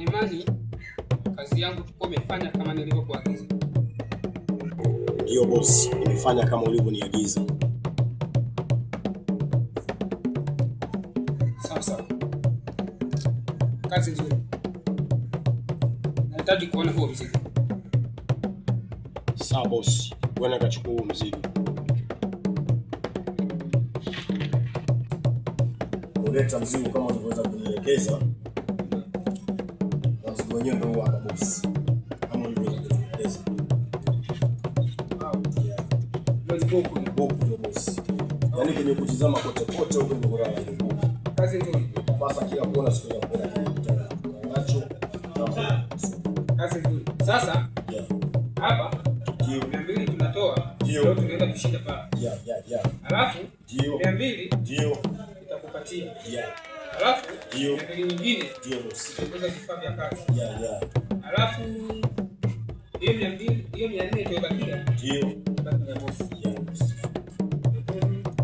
imani kazi yangu tuko umefanya kama nilivyokuagiza. Ndio bosi, nimefanya kama ulivyoniagiza. Sawa. Kazi nzuri. Nahitaji kuona huo mzigo. Sawa bosi, bwana kachukua huo mzigo. Uleta mzigo kama ulivyoweza kunielekeza. Na mzigo wenyewe ndio hapa bosi. Kama ulivyoweza kunielekeza. Boku bosi. Yaani kwenye kutizama kote huko ndio kulala hiyo. Kazi nzuri. Basi kila kuona siku ya kuona nacho. Kazi nzuri. Sasa hapa ndio 200 tunatoa. Ndio tunaenda kushinda pale. Alafu ndio 200 ndio nitakupatia. Alafu ndio 200 nyingine ndio usipoteza vifaa vya kazi. Alafu hiyo 200 hiyo 400 itabakia. Ndio baki ya bosi.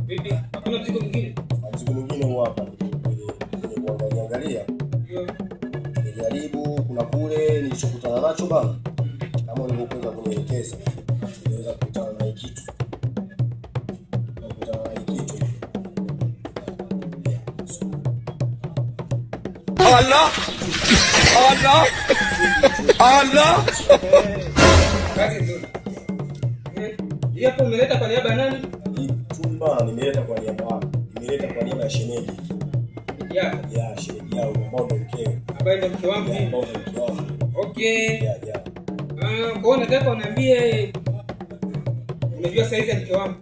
Vipi? Hakuna mzigo mwingine? Mzigo mwingine huo hapa. Kwenye kuangalia. Ndio. Nijaribu kuna kule nilichokutana nacho bana. Kama ulivyokuwa kunielekeza. Niweza kukutana na kitu. Allah! Kazi nzuri. Hapo umeleta kwa niaba ya nani? Chumba nimeleta kwa niaba yako. Nimeleta kwa niaba ya shemeji. Ya shemeji yao ambao ndio mkeo. Ambaye ndio mke wangu mimi. Okay. Kwa hiyo nataka uniambie unajua size ya mke wangu?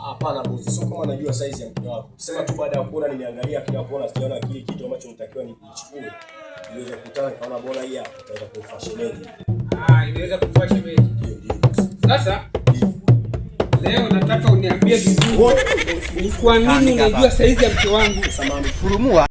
Hapana bosi, sio kama najua size ya mke wako. Sema tu baada ya kuona nimeangalia kila kuona sijaona kile kitu ambacho nitakiwa nichukue. Niweze kukutana kaona bora hii hapa tutaweza kufashion. Inaweza kufashion. Ndio. Sasa leo nataka uniambie vizuri. Kwa nini unajua size ya mke wangu? Furumua.